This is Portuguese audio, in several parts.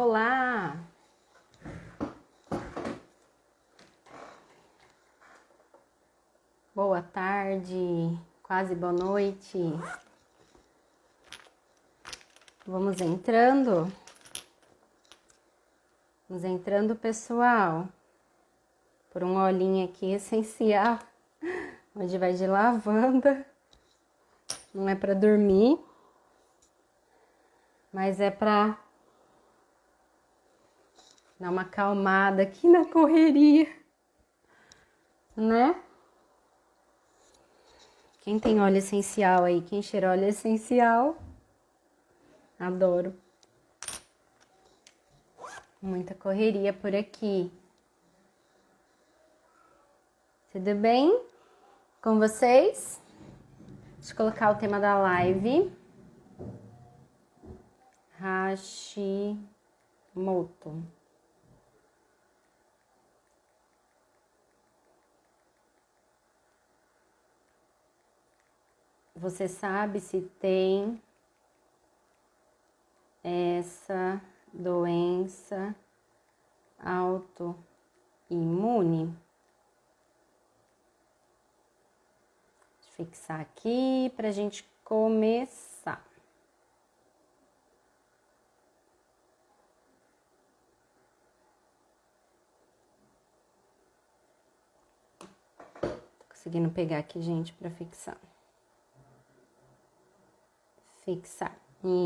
Olá! Boa tarde, quase boa noite. Vamos entrando? Vamos entrando, pessoal, por um olhinho aqui essencial, onde vai de lavanda. Não é para dormir, mas é para dar uma acalmada aqui na correria, né? Quem tem óleo essencial aí? Quem cheira óleo essencial? Adoro. Muita correria por aqui. Tudo bem com vocês? Deixa eu colocar o tema da live. Hashimoto. Você sabe se tem essa doença autoimune? Vou fixar aqui para a gente começar. Tô conseguindo pegar aqui, gente, para fixar. Fixar.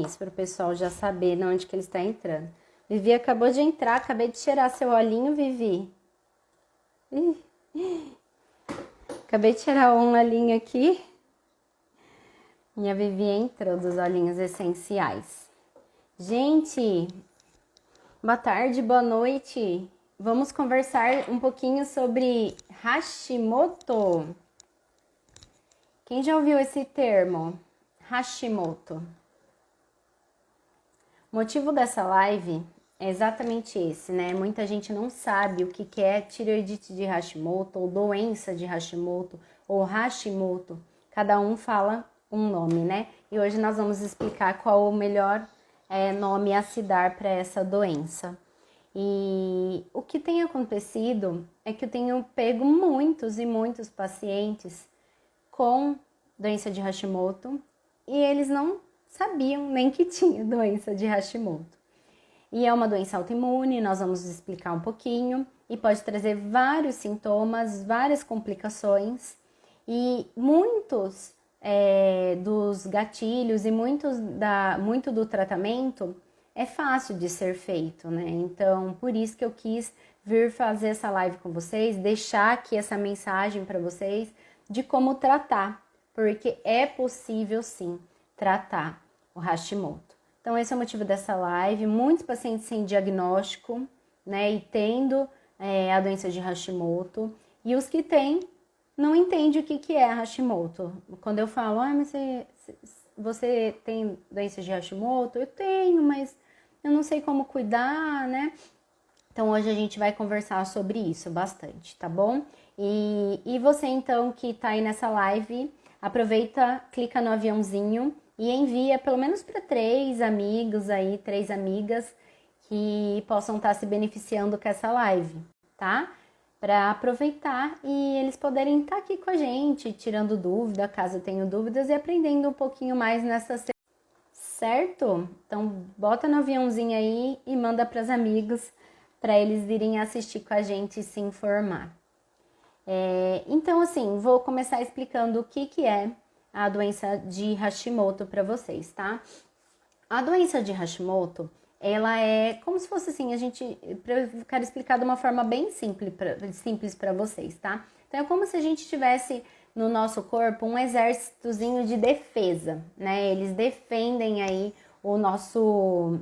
Isso, para o pessoal já saber onde que ele está entrando. Vivi acabou de entrar, acabei de cheirar seu olhinho, Vivi. Acabei de cheirar um olhinho aqui. E a Vivi entrou dos olhinhos essenciais. Gente, boa tarde, boa noite. Vamos conversar um pouquinho sobre Hashimoto. Quem já ouviu esse termo? Hashimoto. O motivo dessa live é exatamente esse, né? Muita gente não sabe o que é tireoidite de Hashimoto, ou doença de Hashimoto, ou Hashimoto. Cada um fala um nome, né? E hoje nós vamos explicar qual o melhor nome a se dar para essa doença. E o que tem acontecido é que eu tenho pego muitos e muitos pacientes com doença de Hashimoto e eles não sabiam nem que tinha doença de Hashimoto. E é uma doença autoimune, nós vamos explicar um pouquinho, e pode trazer vários sintomas, várias complicações, e muitos dos gatilhos e muito do tratamento é fácil de ser feito, né? Então, por isso que eu quis vir fazer essa live com vocês, deixar aqui essa mensagem para vocês de como tratar, porque é possível sim tratar o Hashimoto. Então, esse é o motivo dessa live. Muitos pacientes sem diagnóstico, né, e tendo a doença de Hashimoto, e os que têm não entendem o que é Hashimoto. Quando eu falo, mas você tem doença de Hashimoto? Eu tenho, mas eu não sei como cuidar, né? Então, hoje a gente vai conversar sobre isso bastante, tá bom? E você, então, que tá aí nessa live, aproveita, clica no aviãozinho e envia pelo menos para 3 amigos aí, 3 amigas que possam estar se beneficiando com essa live, tá? Para aproveitar e eles poderem estar aqui com a gente, tirando dúvida, caso tenham dúvidas, e aprendendo um pouquinho mais nessa série, certo? Então, bota no aviãozinho aí e manda para os amigos, para eles irem assistir com a gente e se informar. Então, assim, vou começar explicando o que é a doença de Hashimoto para vocês, tá? A doença de Hashimoto, ela é como se fosse assim, eu quero explicar de uma forma bem simples para vocês, tá? Então, é como se a gente tivesse no nosso corpo um exércitozinho de defesa, né? Eles defendem aí o nosso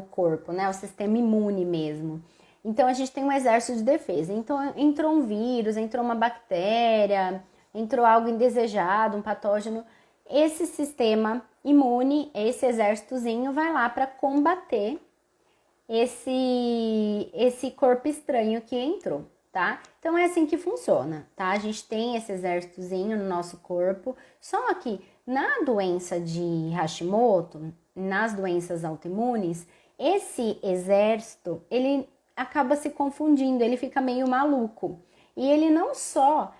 corpo, né? O sistema imune mesmo. Então, a gente tem um exército de defesa. Então, entrou um vírus, entrou uma bactéria, entrou algo indesejado, um patógeno. Esse sistema imune, esse exércitozinho, vai lá para combater esse corpo estranho que entrou, tá? Então, é assim que funciona, tá? A gente tem esse exércitozinho no nosso corpo, só que na doença de Hashimoto, nas doenças autoimunes, Esse exército, ele acaba se confundindo, ele fica meio maluco. E ele não só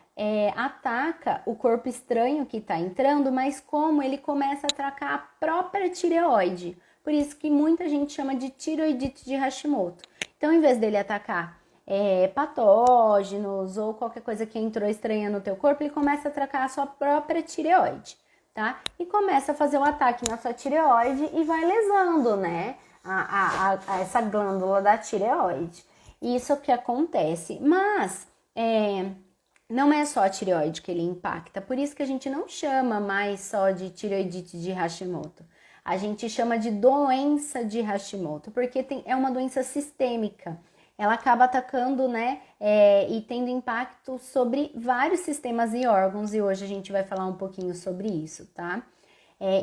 ataca o corpo estranho que está entrando, mas como ele começa a atacar a própria tireoide. Por isso que muita gente chama de tireoidite de Hashimoto. Então, em vez dele atacar patógenos ou qualquer coisa que entrou estranha no teu corpo, ele começa a atacar a sua própria tireoide, tá? E começa a fazer o ataque na sua tireoide e vai lesando, né? Essa glândula da tireoide. Isso é o que acontece. Mas não é só a tireoide que ele impacta, por isso que a gente não chama mais só de tireoidite de Hashimoto. A gente chama de doença de Hashimoto, porque é uma doença sistêmica. Ela acaba atacando, né, e tendo impacto sobre vários sistemas e órgãos, e hoje a gente vai falar um pouquinho sobre isso, tá?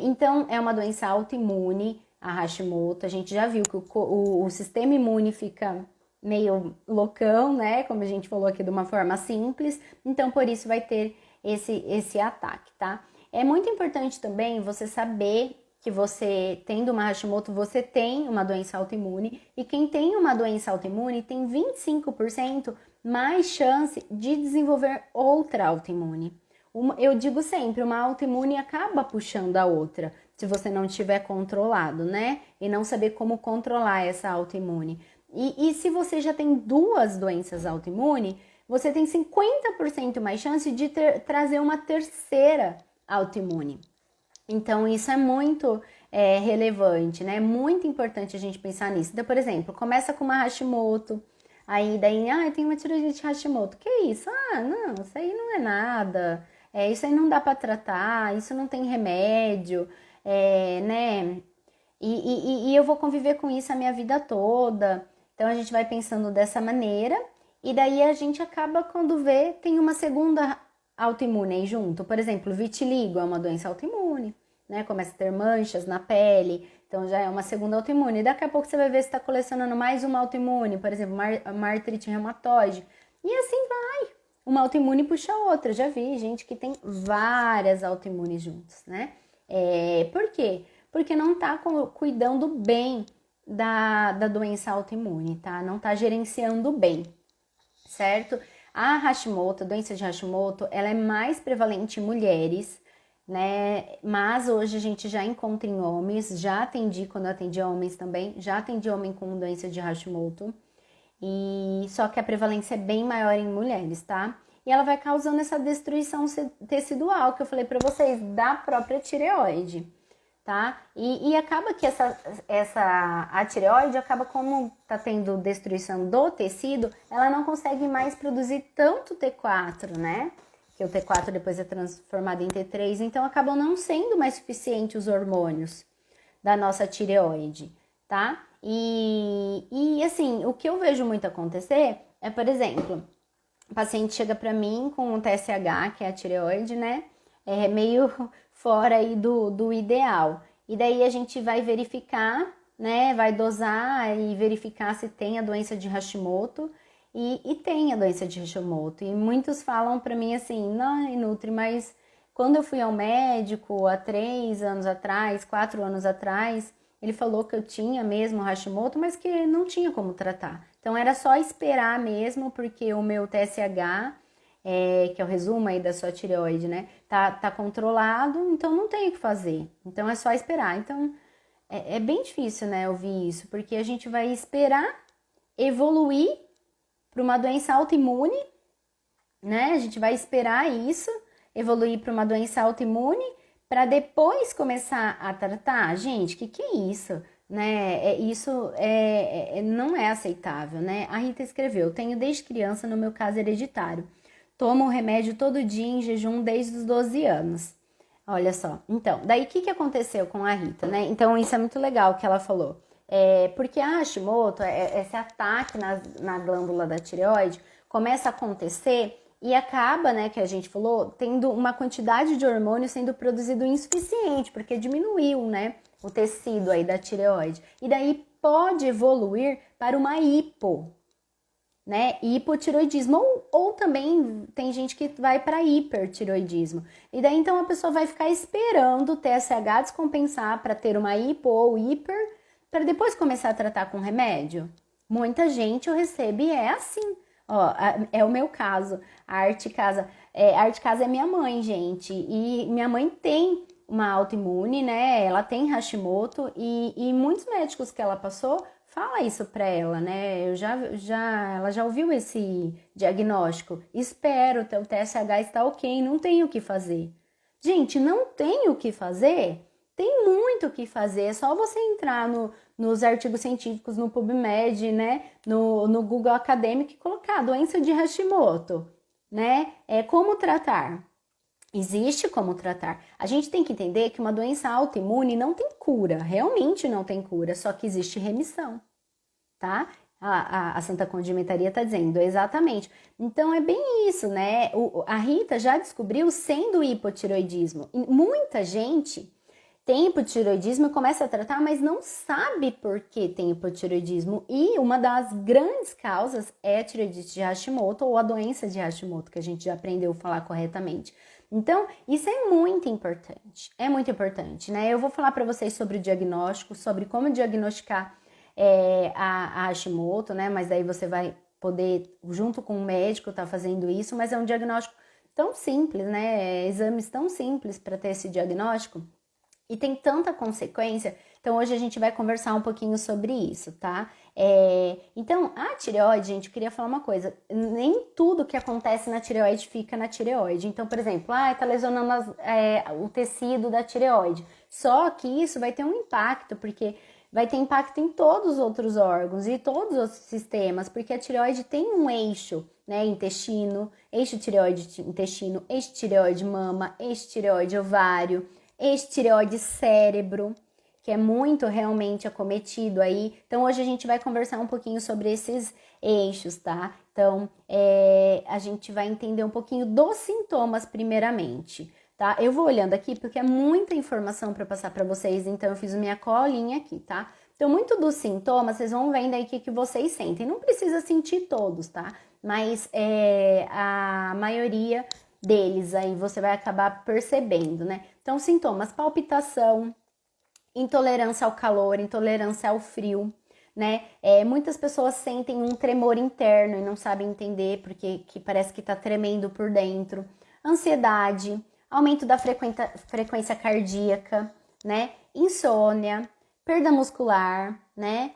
Então, é uma doença autoimune, a Hashimoto. A gente já viu que o sistema imune fica meio loucão, né? Como a gente falou aqui de uma forma simples. Então, por isso vai ter esse ataque, tá? É muito importante também você saber que você, tendo uma Hashimoto, você tem uma doença autoimune. E quem tem uma doença autoimune tem 25% mais chance de desenvolver outra autoimune. Eu digo sempre, uma autoimune acaba puxando a outra, se você não tiver controlado, né? E não saber como controlar essa autoimune. E se você já tem duas doenças autoimunes, você tem 50% mais chance de trazer uma terceira autoimune. Então, isso é muito relevante, né? É muito importante a gente pensar nisso. Então, por exemplo, começa com uma Hashimoto, aí daí, eu tenho uma tireoidite Hashimoto. Que isso? Não, isso aí não é nada. Isso aí não dá para tratar, isso não tem remédio, né? E eu vou conviver com isso a minha vida toda. Então a gente vai pensando dessa maneira, e daí a gente acaba, quando vê, tem uma segunda autoimune aí junto. Por exemplo, vitiligo é uma doença autoimune, né? Começa a ter manchas na pele, então já é uma segunda autoimune. Daqui a pouco você vai ver se está colecionando mais uma autoimune, por exemplo, uma artrite reumatoide. E assim vai. Uma autoimune puxa a outra. Já vi gente que tem várias autoimunes juntas, né? Por quê? Porque não tá cuidando bem da doença autoimune, tá? Não tá gerenciando bem, certo? A Hashimoto, a doença de Hashimoto, ela é mais prevalente em mulheres, né? Mas hoje a gente já encontra em homens, já atendi quando eu atendi homens também, já atendi homem com doença de Hashimoto. E só que a prevalência é bem maior em mulheres, tá? E ela vai causando essa destruição tecidual que eu falei pra vocês, da própria tireoide, tá? E acaba que a tireoide acaba, como tá tendo destruição do tecido, ela não consegue mais produzir tanto T4, né? Que o T4 depois é transformado em T3, então acabam não sendo mais suficientes os hormônios da nossa tireoide, tá? E assim, o que eu vejo muito acontecer é, por exemplo, o paciente chega para mim com um TSH, que é a tireoide, né? É meio fora aí do ideal. E daí a gente vai verificar, né? Vai dosar e verificar se tem a doença de Hashimoto. E tem a doença de Hashimoto. E muitos falam para mim assim, não, Nutri, mas quando eu fui ao médico há 3 anos atrás, 4 anos atrás, ele falou que eu tinha mesmo Hashimoto, mas que não tinha como tratar. Então era só esperar mesmo, porque o meu TSH, que é o resumo aí da sua tireoide, né, tá controlado, então não tem o que fazer. Então é só esperar. Então é bem difícil, né, ouvir isso, porque a gente vai esperar evoluir para uma doença autoimune, né? A gente vai esperar isso, evoluir para uma doença autoimune, para depois começar a tratar. Gente, que é isso? Né? Isso não é aceitável, né? A Rita escreveu, tenho desde criança, no meu caso hereditário. Tomo o remédio todo dia em jejum desde os 12 anos. Olha só. Então, daí o que aconteceu com a Rita, né? Então, isso é muito legal que ela falou. Porque a Hashimoto, esse ataque na glândula da tireoide, começa a acontecer e acaba, né, que a gente falou, tendo uma quantidade de hormônio sendo produzido insuficiente, porque diminuiu, né, o tecido aí da tireoide. E daí pode evoluir para uma hipotiroidismo, ou também tem gente que vai para hipertiroidismo. E daí então a pessoa vai ficar esperando o TSH descompensar para ter uma hipo ou hiper, para depois começar a tratar com remédio? Muita gente eu recebo e é assim. Ó, é o meu caso. A Arte Casa, a Arte Casa é minha mãe, gente. E minha mãe tem uma autoimune, né? Ela tem Hashimoto e muitos médicos que ela passou fala isso pra ela, né? Ela já ouviu esse diagnóstico. Espero, teu TSH está ok, não tem o que fazer. Gente, não tem o que fazer? Tem muito o que fazer, é só você entrar nos artigos científicos, no PubMed, né, no Google Acadêmico e colocar doença de Hashimoto, né, como tratar. Existe como tratar. A gente tem que entender que uma doença autoimune não tem cura, realmente não tem cura, só que existe remissão, tá? A Santa Condimentaria está dizendo, exatamente. Então é bem isso, né? A Rita já descobriu sendo hipotiroidismo. E muita gente tem hipotiroidismo e começa a tratar, mas não sabe por que tem hipotiroidismo. E uma das grandes causas é a tireoidite de Hashimoto ou a doença de Hashimoto, que a gente já aprendeu a falar corretamente. Então, isso é muito importante, né? Eu vou falar para vocês sobre o diagnóstico, sobre como diagnosticar a Hashimoto, né? Mas aí você vai poder, junto com o médico, tá fazendo isso, mas é um diagnóstico tão simples, né? Exames tão simples para ter esse diagnóstico. E tem tanta consequência, então hoje a gente vai conversar um pouquinho sobre isso, tá? Então, a tireoide, gente, eu queria falar uma coisa, nem tudo que acontece na tireoide fica na tireoide. Então, por exemplo, tá lesionando o tecido da tireoide. Só que isso vai ter um impacto, porque vai ter impacto em todos os outros órgãos e todos os outros sistemas, porque a tireoide tem um eixo, né, intestino, eixo tireoide-intestino, eixo tireoide-mama, eixo tireoide-ovário, tireoide cérebro, que é muito realmente acometido aí. Então, hoje a gente vai conversar um pouquinho sobre esses eixos, tá? Então, a gente vai entender um pouquinho dos sintomas primeiramente, tá? Eu vou olhando aqui porque é muita informação para passar para vocês, então eu fiz minha colinha aqui, tá? Então, muito dos sintomas, vocês vão vendo aí o que vocês sentem. Não precisa sentir todos, tá? Mas a maioria deles aí você vai acabar percebendo, né? Então, sintomas: palpitação, intolerância ao calor, intolerância ao frio, né? Muitas pessoas sentem um tremor interno e não sabem entender porque que parece que tá tremendo por dentro. Ansiedade, aumento da frequência cardíaca, né? Insônia, perda muscular, né?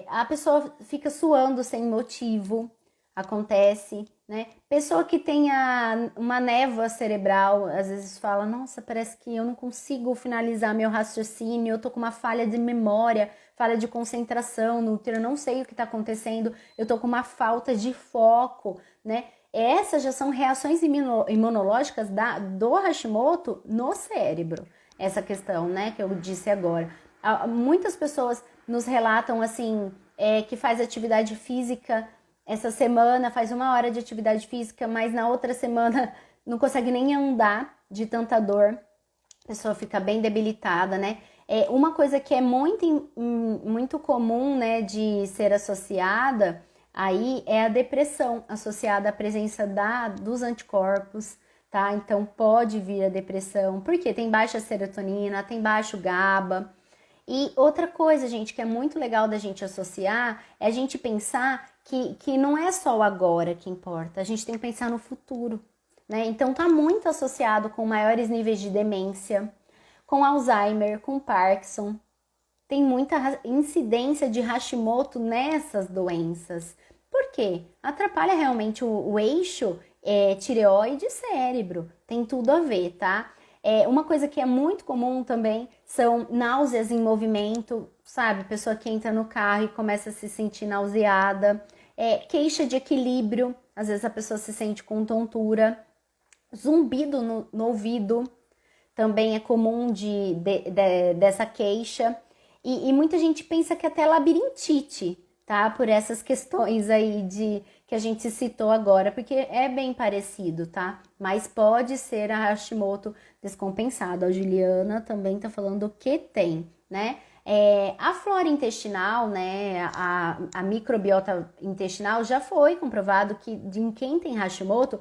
A pessoa fica suando sem motivo, acontece, né? Pessoa que tenha uma névoa cerebral, às vezes fala, nossa, parece que eu não consigo finalizar meu raciocínio, eu tô com uma falha de memória, falha de concentração no útero, eu não sei o que tá acontecendo, eu tô com uma falta de foco, né? Essas já são reações imunológicas do Hashimoto no cérebro, essa questão, né, que eu disse agora. Muitas pessoas nos relatam, assim, que faz atividade física. Essa semana faz 1 hora de atividade física, mas na outra semana não consegue nem andar de tanta dor. A pessoa fica bem debilitada, né? Uma coisa que é muito comum, né, de ser associada aí é a depressão, associada à presença dos anticorpos, tá? Então pode vir a depressão, porque tem baixa serotonina, tem baixo GABA. E outra coisa, gente, que é muito legal da gente associar, é a gente pensar que não é só o agora que importa, a gente tem que pensar no futuro, né? Então tá muito associado com maiores níveis de demência, com Alzheimer, com Parkinson. Tem muita incidência de Hashimoto nessas doenças. Por quê? Atrapalha realmente o eixo tireoide e cérebro. Tem tudo a ver, tá? Uma coisa que é muito comum também são náuseas em movimento, sabe? Pessoa que entra no carro e começa a se sentir nauseada. Queixa de equilíbrio, às vezes a pessoa se sente com tontura. Zumbido no ouvido também é comum dessa queixa. E muita gente pensa que até labirintite, tá? Por essas questões aí que a gente citou agora, porque é bem parecido, tá? Mas pode ser a Hashimoto descompensada. A Juliana também tá falando que tem, né? A flora intestinal, né? A microbiota intestinal já foi comprovado que em quem tem Hashimoto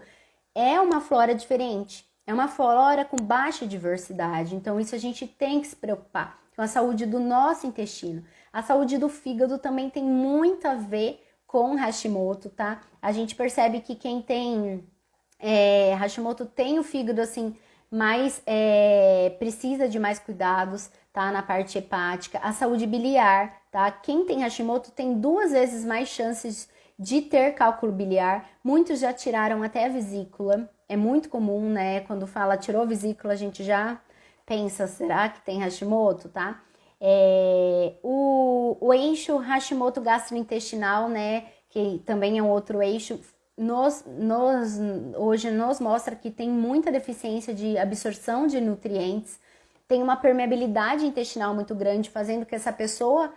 é uma flora diferente. é uma flora com baixa diversidade, então isso a gente tem que se preocupar com a saúde do nosso intestino. A saúde do fígado também tem muito a ver com Hashimoto, tá? A gente percebe que quem tem Hashimoto tem o fígado assim mais precisa de mais cuidados, tá? Na parte hepática, a saúde biliar, tá? Quem tem Hashimoto tem 2 vezes mais chances de ter cálculo biliar. Muitos já tiraram até a vesícula. É muito comum, né? Quando fala tirou a vesícula, a gente já pensa, será que tem Hashimoto, tá? O eixo Hashimoto gastrointestinal, né? Que também é um outro eixo, hoje nos mostra que tem muita deficiência de absorção de nutrientes, tem uma permeabilidade intestinal muito grande, fazendo que essa pessoa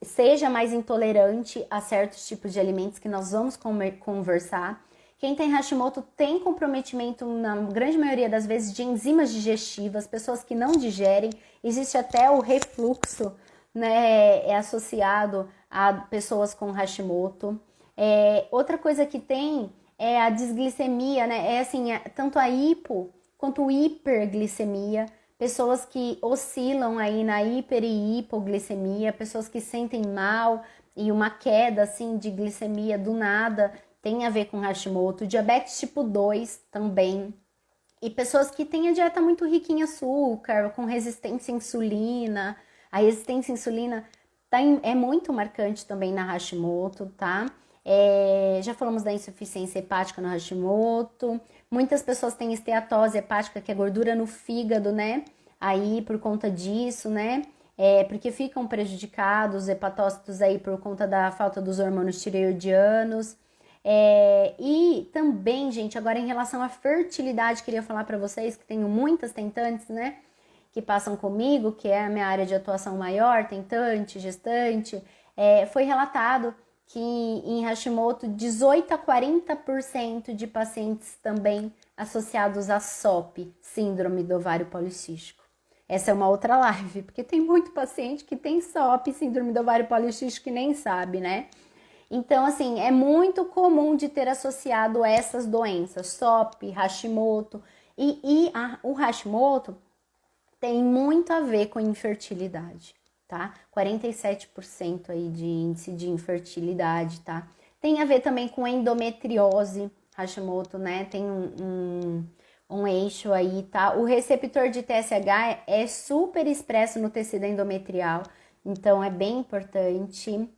seja mais intolerante a certos tipos de alimentos que nós vamos conversar. Quem tem Hashimoto tem comprometimento, na grande maioria das vezes, de enzimas digestivas, pessoas que não digerem. Existe até o refluxo, né, associado a pessoas com Hashimoto. Outra coisa que tem é a desglicemia, né? Tanto a hipo quanto hiperglicemia. Pessoas que oscilam aí na hiper e hipoglicemia, pessoas que sentem mal e uma queda assim de glicemia do nada tem a ver com Hashimoto, diabetes tipo 2 também. E pessoas que têm a dieta muito rica em açúcar, com resistência à insulina. A resistência à insulina é muito marcante também na Hashimoto, tá? Já falamos da insuficiência hepática no Hashimoto. Muitas pessoas têm esteatose hepática, que é gordura no fígado, né? Aí, por conta disso, né? Porque ficam prejudicados os hepatócitos aí por conta da falta dos hormônios tireoidianos. E também, gente, agora em relação à fertilidade, queria falar para vocês que tenho muitas tentantes, né? Que passam comigo, que é a minha área de atuação maior, tentante, gestante. Foi relatado que em Hashimoto, 18 a 40% de pacientes também associados a SOP, síndrome do ovário policístico. Essa é uma outra live, porque tem muito paciente que tem SOP, síndrome do ovário policístico, que nem sabe, né? Então, assim, é muito comum de ter associado essas doenças, SOP, Hashimoto, o Hashimoto tem muito a ver com infertilidade, tá? 47% aí de índice de infertilidade, tá? Tem a ver também com endometriose, Hashimoto, né? Tem um eixo aí, tá? O receptor de TSH é super expresso no tecido endometrial, então é bem importante.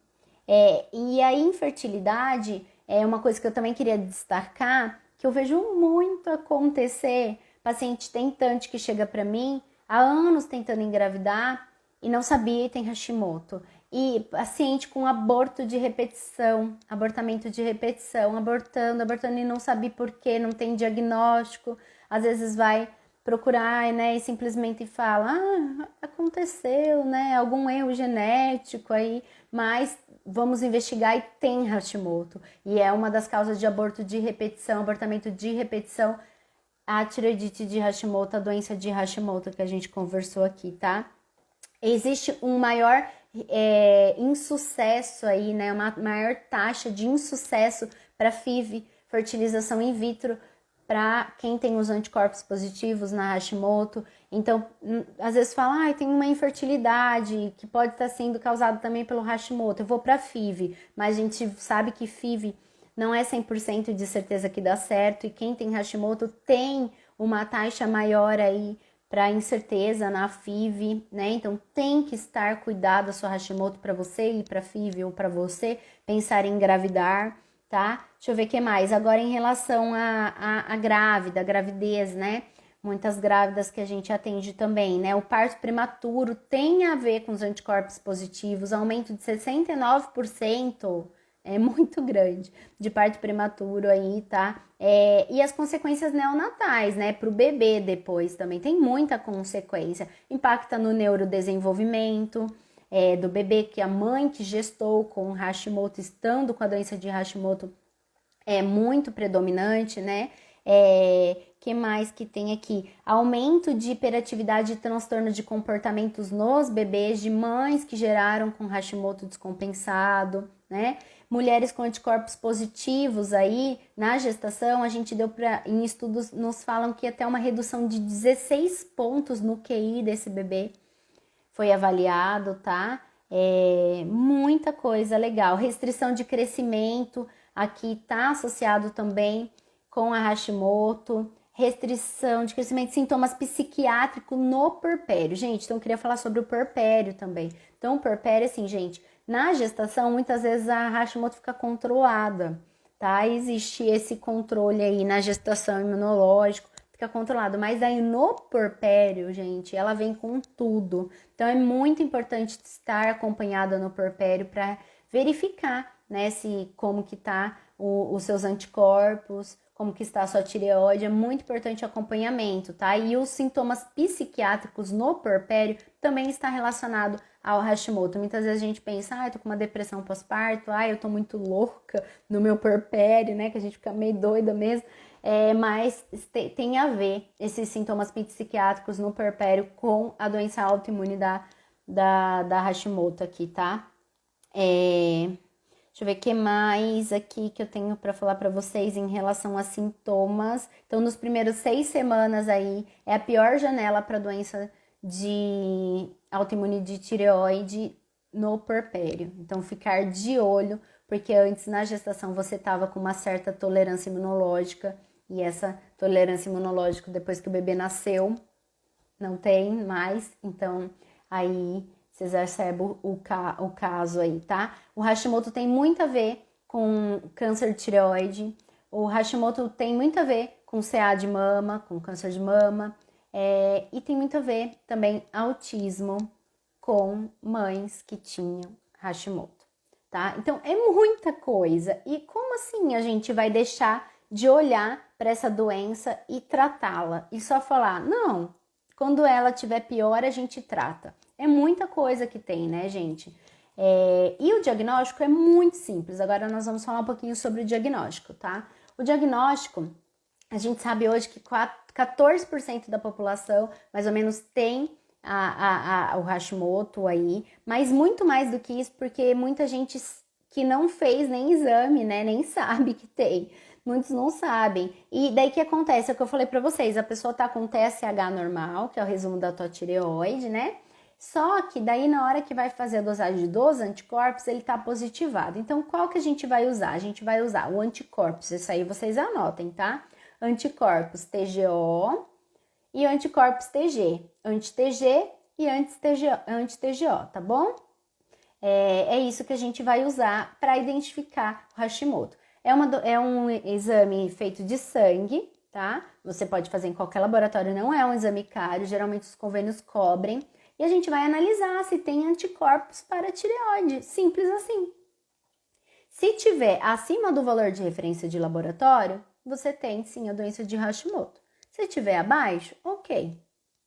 E a infertilidade é uma coisa que eu também queria destacar, que eu vejo muito acontecer, paciente tentante que chega para mim há anos tentando engravidar e não sabia e tem Hashimoto. E paciente com aborto de repetição, abortamento de repetição, abortando e não sabe por quê, não tem diagnóstico, às vezes vai procurar, né, e simplesmente fala, aconteceu, né, algum erro genético aí, mas vamos investigar e tem Hashimoto. E é uma das causas de aborto de repetição, abortamento de repetição, a tireoidite de Hashimoto, a doença de Hashimoto que a gente conversou aqui, tá? Existe um maior insucesso aí, né? Uma maior taxa de insucesso para FIV, fertilização in vitro, para quem tem os anticorpos positivos na Hashimoto. Então, às vezes fala, tem uma infertilidade que pode estar sendo causada também pelo Hashimoto. Eu vou para FIV, mas a gente sabe que FIV não é 100% de certeza que dá certo. E quem tem Hashimoto tem uma taxa maior aí para incerteza na FIV, né? Então, tem que estar cuidado a sua Hashimoto para você ir para FIV ou para você pensar em engravidar, tá? Deixa eu ver o que mais. Agora, em relação a grávida, a gravidez, né? Muitas grávidas que a gente atende também, né? O parto prematuro tem a ver com os anticorpos positivos, aumento de 69%, é muito grande, de parto prematuro aí, tá? E as consequências neonatais, né? Para o bebê depois também tem muita consequência. Impacta no neurodesenvolvimento do bebê, que a mãe que gestou com Hashimoto, estando com a doença de Hashimoto, é muito predominante, né? que mais que tem aqui? Aumento de hiperatividade e transtorno de comportamentos nos bebês de mães que geraram com Hashimoto descompensado, né? Mulheres com anticorpos positivos aí na gestação, a gente deu em estudos nos falam que até uma redução de 16 pontos no QI desse bebê foi avaliado, tá? Muita coisa legal. Restrição de crescimento, aqui tá associado também com a Hashimoto. Restrição de crescimento, sintomas psiquiátricos no puerpério. Gente, então eu queria falar sobre o puerpério também. Então, o puerpério, assim, gente, na gestação, muitas vezes a Hashimoto fica controlada, tá? Existe esse controle aí na gestação imunológico, fica controlado. Mas aí no puerpério, gente, ela vem com tudo. Então, é muito importante estar acompanhada no puerpério para verificar, né, como que tá os seus anticorpos, como que está a sua tireoide, é muito importante o acompanhamento, tá? E os sintomas psiquiátricos no puerpério também está relacionado ao Hashimoto. Muitas vezes a gente pensa, eu tô com uma depressão pós-parto, eu tô muito louca no meu puerpério, né? Que a gente fica meio doida mesmo. Mas tem a ver esses sintomas psiquiátricos no puerpério com a doença autoimune da Hashimoto aqui, tá? Deixa eu ver o que mais aqui que eu tenho para falar para vocês em relação a sintomas. Então, nos primeiros 6 semanas aí, é a pior janela para doença de autoimune de tireoide no puerpério. Então, ficar de olho, porque antes na gestação você estava com uma certa tolerância imunológica e essa tolerância imunológica, depois que o bebê nasceu, não tem mais. Então, aí vocês percebem o caso aí, tá? O Hashimoto tem muito a ver com câncer de tireoide. O Hashimoto tem muito a ver com CA de mama, com câncer de mama. E tem muito a ver também autismo com mães que tinham Hashimoto, tá? Então, é muita coisa. E como assim a gente vai deixar de olhar para essa doença e tratá-la? E só falar, não, quando ela tiver pior, a gente trata. É muita coisa que tem, né, gente? E o diagnóstico é muito simples. Agora nós vamos falar um pouquinho sobre o diagnóstico, tá? O diagnóstico, a gente sabe hoje que 14% da população, mais ou menos, tem o Hashimoto aí, mas muito mais do que isso, porque muita gente que não fez nem exame, né, nem sabe que tem. Muitos não sabem. E daí que acontece? É o que eu falei pra vocês, a pessoa tá com TSH normal, que é o resumo da tua tireoide, né? Só que daí na hora que vai fazer a dosagem dos anticorpos, ele tá positivado. Então, qual que a gente vai usar? A gente vai usar o anticorpos, isso aí vocês anotem, tá? Anticorpos TGO e anticorpos TG. Anti-TG e anti-TGO, tá bom? É isso que a gente vai usar para identificar o Hashimoto. É um exame feito de sangue, tá? Você pode fazer em qualquer laboratório, não é um exame caro, geralmente os convênios cobrem. E a gente vai analisar se tem anticorpos para a tireoide, simples assim. Se tiver acima do valor de referência de laboratório, você tem sim a doença de Hashimoto. Se tiver abaixo, ok,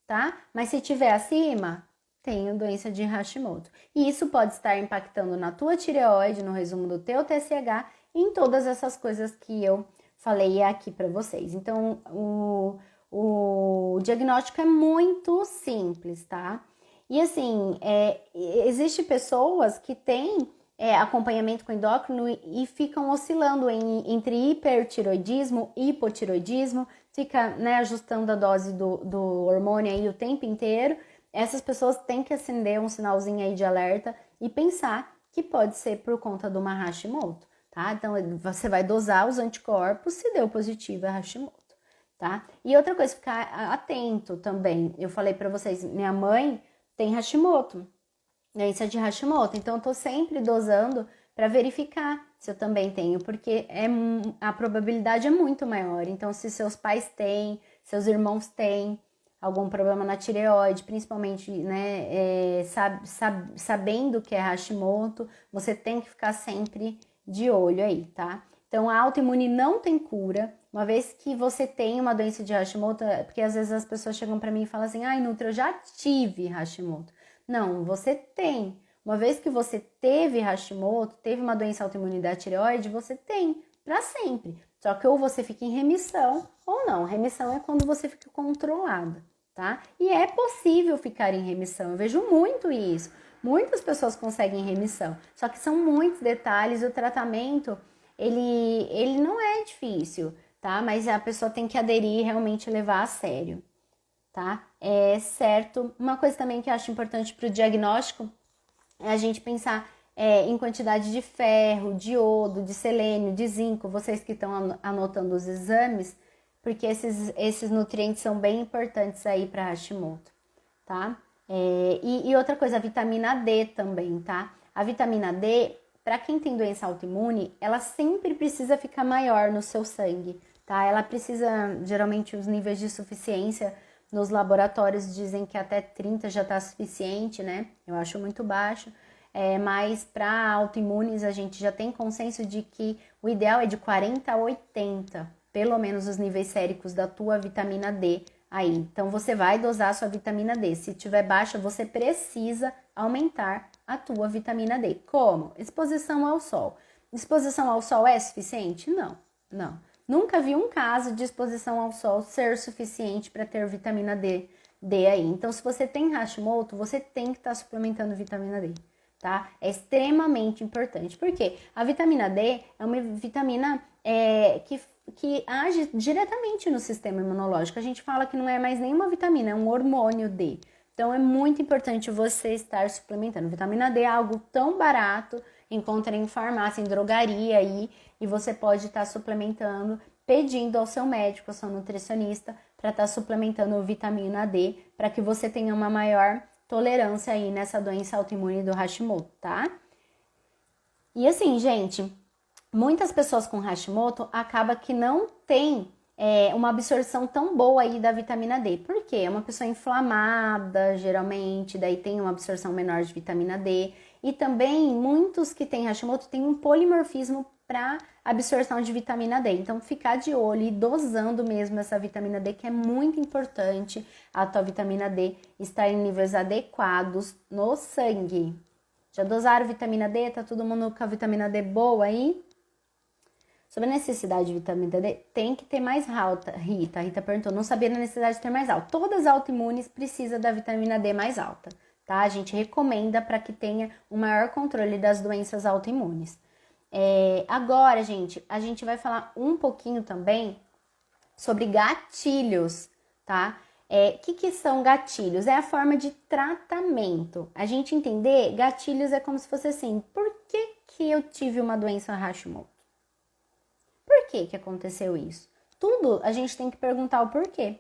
tá? Mas se tiver acima, tem a doença de Hashimoto. E isso pode estar impactando na tua tireoide, no resumo do teu TSH, e em todas essas coisas que eu falei aqui para vocês. Então, o diagnóstico é muito simples, tá? E assim, existe pessoas que têm acompanhamento com endócrino e ficam oscilando entre hipertiroidismo e hipotiroidismo, fica, né, ajustando a dose do hormônio aí o tempo inteiro. Essas pessoas têm que acender um sinalzinho aí de alerta e pensar que pode ser por conta de uma Hashimoto, tá? Então, você vai dosar os anticorpos, se deu positivo é Hashimoto, tá? E outra coisa, ficar atento também. Eu falei pra vocês, minha mãe tem Hashimoto, doença de Hashimoto, então eu tô sempre dosando para verificar se eu também tenho, porque a probabilidade é muito maior. Então, se seus pais têm, seus irmãos têm algum problema na tireoide, principalmente, né, sabendo que é Hashimoto, você tem que ficar sempre de olho aí, tá? Então, a autoimune não tem cura. Uma vez que você tem uma doença de Hashimoto, porque às vezes as pessoas chegam para mim e falam assim, Nutri, eu já tive Hashimoto. Não, você tem. Uma vez que você teve Hashimoto, teve uma doença autoimune da tireoide, você tem para sempre. Só que ou você fica em remissão ou não. Remissão é quando você fica controlada, tá? E é possível ficar em remissão, eu vejo muito isso. Muitas pessoas conseguem remissão, só que são muitos detalhes, o tratamento, ele não é difícil, tá? Mas a pessoa tem que aderir e realmente levar a sério, tá? É certo. Uma coisa também que eu acho importante para o diagnóstico é a gente pensar em quantidade de ferro, de iodo, de selênio, de zinco, vocês que estão anotando os exames, porque esses nutrientes são bem importantes aí para Hashimoto, tá? E outra coisa, a vitamina D também, tá? A vitamina D, para quem tem doença autoimune, ela sempre precisa ficar maior no seu sangue, tá? Ela precisa, geralmente, os níveis de suficiência nos laboratórios dizem que até 30 já tá suficiente, né? Eu acho muito baixo. Mas para autoimunes a gente já tem consenso de que o ideal é de 40 a 80, pelo menos os níveis séricos da tua vitamina D aí. Então você vai dosar a sua vitamina D. Se tiver baixa, você precisa aumentar a tua vitamina D. Como? Exposição ao sol. Exposição ao sol é suficiente? Não, não. Nunca vi um caso de exposição ao sol ser suficiente para ter vitamina D aí. Então, se você tem Hashimoto, você tem que estar suplementando vitamina D, tá? É extremamente importante. Por quê? A vitamina D é uma vitamina que age diretamente no sistema imunológico. A gente fala que não é mais nenhuma vitamina, é um hormônio D. Então, é muito importante você estar suplementando. Vitamina D é algo tão barato, encontra em farmácia, em drogaria aí, e você pode estar suplementando, pedindo ao seu médico, ao seu nutricionista, para estar suplementando vitamina D, para que você tenha uma maior tolerância aí nessa doença autoimune do Hashimoto, tá? E assim, gente, muitas pessoas com Hashimoto acaba que não tem uma absorção tão boa aí da vitamina D. Por quê? É uma pessoa inflamada, geralmente, daí tem uma absorção menor de vitamina D. E também, muitos que têm Hashimoto têm um polimorfismo para absorção de vitamina D. Então, ficar de olho e dosando mesmo essa vitamina D, que é muito importante a tua vitamina D estar em níveis adequados no sangue. Já dosaram vitamina D? Tá todo mundo com a vitamina D boa aí? Sobre a necessidade de vitamina D, tem que ter mais alta. A Rita perguntou, não sabia da necessidade de ter mais alta. Todas as autoimunes precisam da vitamina D mais alta, tá? A gente recomenda para que tenha um maior controle das doenças autoimunes. Agora, gente, a gente vai falar um pouquinho também sobre gatilhos, tá? Que são gatilhos? É a forma de tratamento. A gente entender, gatilhos é como se fosse assim, por que eu tive uma doença Hashimoto? Por que aconteceu isso? Tudo a gente tem que perguntar o porquê,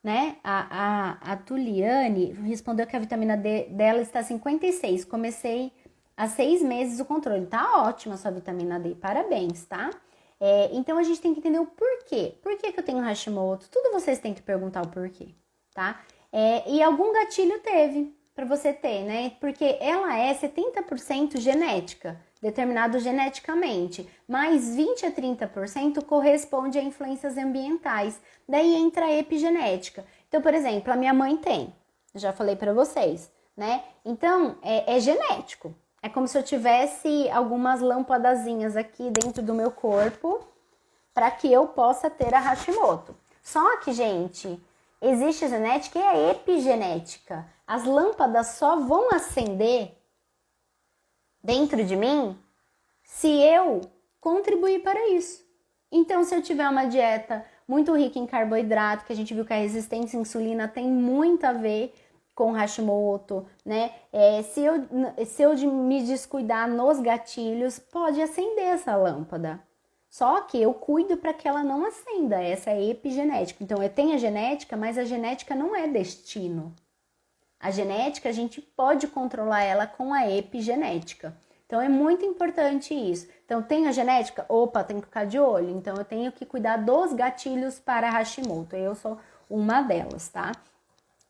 né? A Tuliane respondeu que a vitamina D dela está 56. Comecei há 6 meses o controle. Tá ótima a sua vitamina D, parabéns, tá? Então a gente tem que entender o porquê. Por que eu tenho Hashimoto? Tudo vocês têm que perguntar o porquê, tá? E algum gatilho teve para você ter, né? Porque ela é 70% genética, determinado geneticamente, mais 20 a 30% corresponde a influências ambientais. Daí entra a epigenética. Então, por exemplo, a minha mãe tem, já falei para vocês, né? Então, é genético. É como se eu tivesse algumas lâmpadazinhas aqui dentro do meu corpo para que eu possa ter a Hashimoto. Só que, gente, existe a genética e a epigenética. As lâmpadas só vão acender dentro de mim se eu contribuir para isso. Então, se eu tiver uma dieta muito rica em carboidrato, que a gente viu que a resistência à insulina tem muito a ver com Hashimoto, né? Se eu me descuidar nos gatilhos, pode acender essa lâmpada. Só que eu cuido para que ela não acenda. Essa é epigenética. Então, eu tenho a genética, mas a genética não é destino. A genética, a gente pode controlar ela com a epigenética. Então, é muito importante isso. Então, tem a genética? Opa, tem que ficar de olho. Então, eu tenho que cuidar dos gatilhos para Hashimoto. Eu sou uma delas, tá?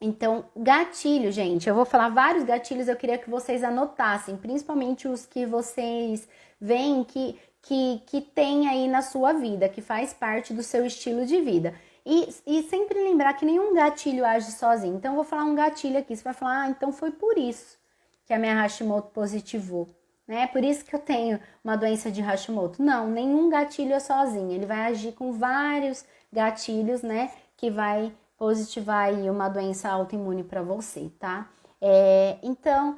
Então, gatilho, gente, eu vou falar vários gatilhos, eu queria que vocês anotassem, principalmente os que vocês veem que tem aí na sua vida, que faz parte do seu estilo de vida. E sempre lembrar que nenhum gatilho age sozinho. Então, eu vou falar um gatilho aqui, você vai falar, então foi por isso que a minha Hashimoto positivou, né? Por isso que eu tenho uma doença de Hashimoto. Não, nenhum gatilho é sozinho, ele vai agir com vários gatilhos, né, que vai positivar aí uma doença autoimune para você, tá? Então,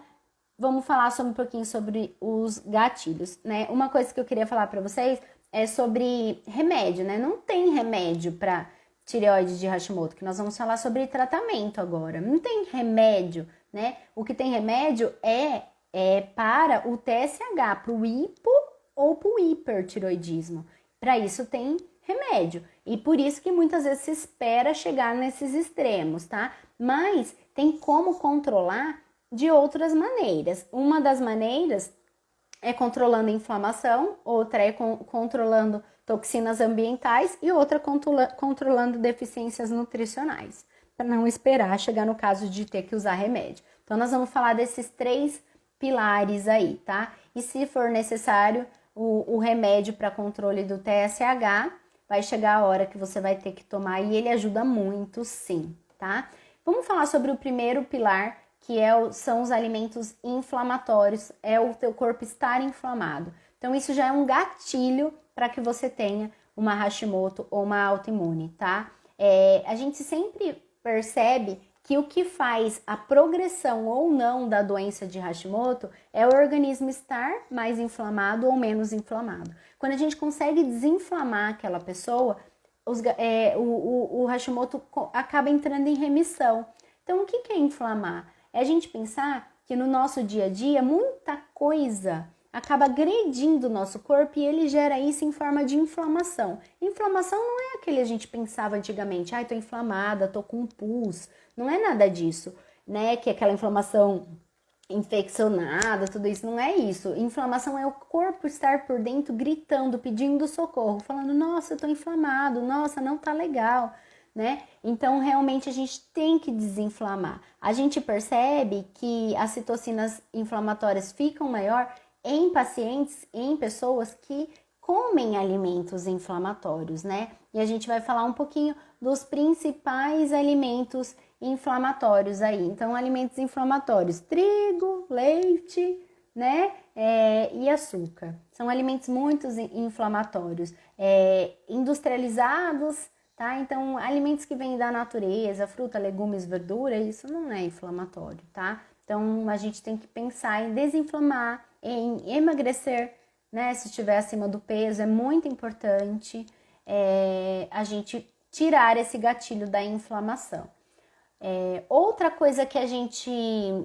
vamos falar um pouquinho sobre os gatilhos, né? Uma coisa que eu queria falar para vocês é sobre remédio, né? Não tem remédio para tireoide de Hashimoto, que nós vamos falar sobre tratamento agora. Não tem remédio, né? O que tem remédio é para o TSH, para o hipo ou para o hipertiroidismo. Para isso tem remédio. E por isso que muitas vezes se espera chegar nesses extremos, tá? Mas tem como controlar de outras maneiras. Uma das maneiras é controlando a inflamação, outra é controlando toxinas ambientais e outra controlando deficiências nutricionais, para não esperar chegar no caso de ter que usar remédio. Então, nós vamos falar desses 3 pilares aí, tá? E se for necessário, o remédio para controle do TSH, vai chegar a hora que você vai ter que tomar e ele ajuda muito, sim, tá? Vamos falar sobre o primeiro pilar, que são os alimentos inflamatórios, é o teu corpo estar inflamado. Então, isso já é um gatilho para que você tenha uma Hashimoto ou uma autoimune, tá? A gente sempre percebe que o que faz a progressão ou não da doença de Hashimoto é o organismo estar mais inflamado ou menos inflamado. Quando a gente consegue desinflamar aquela pessoa, o Hashimoto acaba entrando em remissão. Então, o que é inflamar? É a gente pensar que no nosso dia a dia, muita coisa acaba agredindo o nosso corpo e ele gera isso em forma de inflamação. Inflamação não é aquele que a gente pensava antigamente, tô inflamada, tô com pus, não é nada disso, né? Que é aquela inflamação infeccionada, tudo isso, não é isso. Inflamação é o corpo estar por dentro gritando, pedindo socorro, falando, nossa, eu tô inflamado, nossa, não tá legal, né? Então, realmente, a gente tem que desinflamar. A gente percebe que as citocinas inflamatórias ficam maior em pacientes, em pessoas que comem alimentos inflamatórios, né? E a gente vai falar um pouquinho dos principais alimentos inflamatórios aí. Então, alimentos inflamatórios, trigo, leite, né? E açúcar. São alimentos muito inflamatórios, industrializados, tá? Então, alimentos que vêm da natureza, fruta, legumes, verdura, isso não é inflamatório, tá? Então, a gente tem que pensar em desinflamar, em emagrecer, né? Se estiver acima do peso, é muito importante a gente tirar esse gatilho da inflamação. Outra coisa que a gente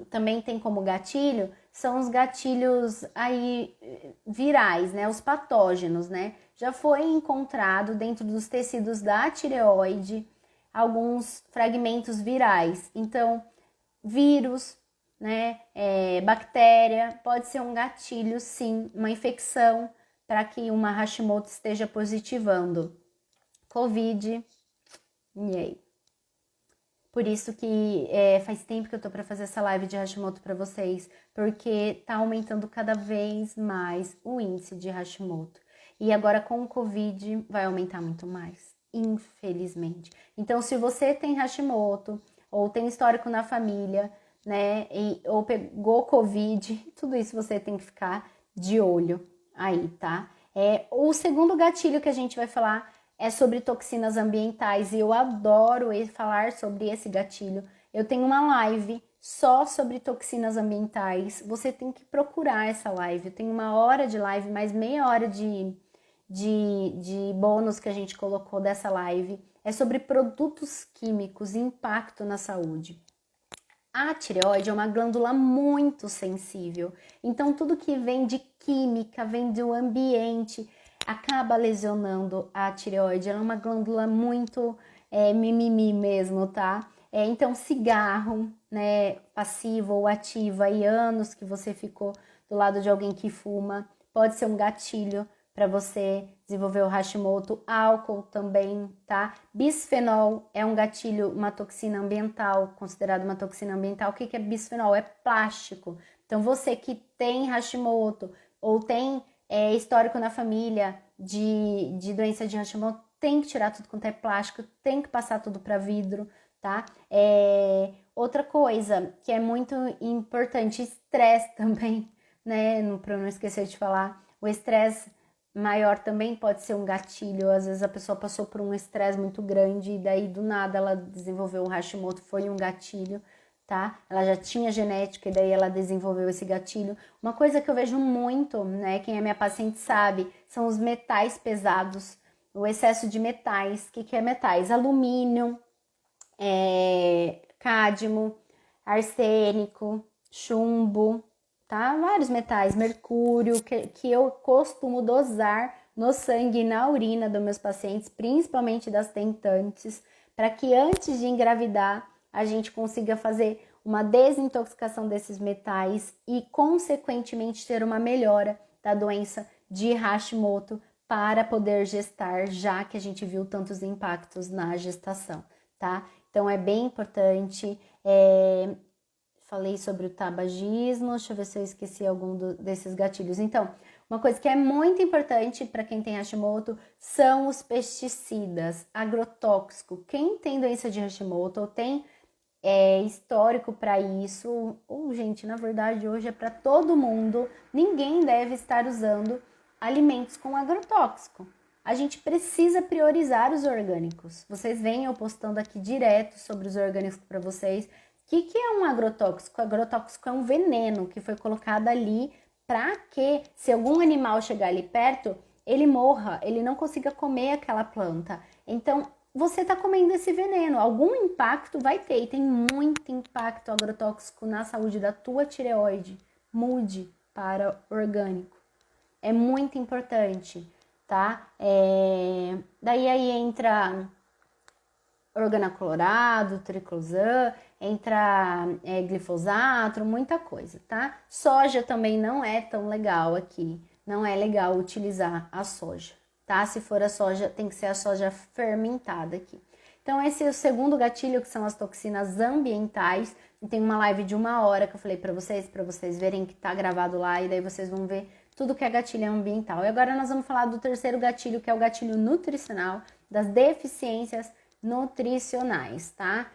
também tem como gatilho são os gatilhos aí virais, né? Os patógenos, né? Já foi encontrado dentro dos tecidos da tireoide alguns fragmentos virais. Então, vírus, né? Bactéria, pode ser um gatilho, sim, uma infecção para que uma Hashimoto esteja positivando. Covid, e aí? Por isso que faz tempo que eu tô para fazer essa live de Hashimoto para vocês, porque tá aumentando cada vez mais o índice de Hashimoto. E agora com o Covid vai aumentar muito mais, infelizmente. Então, se você tem Hashimoto ou tem histórico na família, né, ou pegou Covid, tudo isso você tem que ficar de olho aí, tá? O segundo gatilho que a gente vai falar é sobre toxinas ambientais e eu adoro falar sobre esse gatilho. Eu tenho uma live só sobre toxinas ambientais. Você tem que procurar essa live. Eu tenho 1 hora de live, mais meia hora de bônus que a gente colocou dessa live. É sobre produtos químicos e impacto na saúde. A tireoide é uma glândula muito sensível. Então, tudo que vem de química, vem do ambiente, acaba lesionando a tireoide. Ela é uma glândula muito mimimi mesmo, tá? Então, cigarro, né, passivo ou ativo, aí anos que você ficou do lado de alguém que fuma, pode ser um gatilho para você desenvolver o Hashimoto. Álcool também, tá? Bisfenol é um gatilho, uma toxina ambiental, considerado uma toxina ambiental. O que é bisfenol? É plástico. Então, você que tem Hashimoto ou tem histórico na família de doença de Hashimoto, tem que tirar tudo quanto é plástico, tem que passar tudo para vidro, tá? Outra coisa que é muito importante, estresse também, né? Para não esquecer de falar, o estresse maior também pode ser um gatilho. Às vezes a pessoa passou por um estresse muito grande e daí do nada ela desenvolveu um Hashimoto, foi um gatilho, tá? Ela já tinha genética e daí ela desenvolveu esse gatilho. Uma coisa que eu vejo muito, né, quem é minha paciente sabe, são os metais pesados, o excesso de metais. O que é metais? Alumínio, cádmio, arsênico, chumbo, tá? Vários metais, mercúrio, que eu costumo dosar no sangue e na urina dos meus pacientes, principalmente das tentantes, para que antes de engravidar a gente consiga fazer uma desintoxicação desses metais e, consequentemente, ter uma melhora da doença de Hashimoto para poder gestar, já que a gente viu tantos impactos na gestação, tá? Então, é bem importante. Falei sobre o tabagismo, deixa eu ver se eu esqueci algum desses gatilhos. Então, uma coisa que é muito importante para quem tem Hashimoto são os pesticidas, agrotóxico. Quem tem doença de Hashimoto ou tem histórico para isso, ou gente, na verdade hoje é para todo mundo, ninguém deve estar usando alimentos com agrotóxico. A gente precisa priorizar os orgânicos. Vocês veem eu postando aqui direto sobre os orgânicos para vocês. O que é um agrotóxico? Agrotóxico é um veneno que foi colocado ali para que, se algum animal chegar ali perto, ele morra, ele não consiga comer aquela planta. Então, você está comendo esse veneno. Algum impacto vai ter, e tem muito impacto agrotóxico na saúde da tua tireoide. Mude para orgânico. É muito importante, tá? Daí aí entra organoclorado, triclosan, entra glifosato, muita coisa, tá? Soja também não é tão legal aqui, não é legal utilizar a soja, tá? Se for a soja, tem que ser a soja fermentada aqui. Então esse é o segundo gatilho, que são as toxinas ambientais. E tem uma live de 1 hora que eu falei para vocês verem que tá gravado lá, e daí vocês vão ver tudo que é gatilho ambiental. E agora nós vamos falar do terceiro gatilho, que é o gatilho nutricional, das deficiências nutricionais, tá?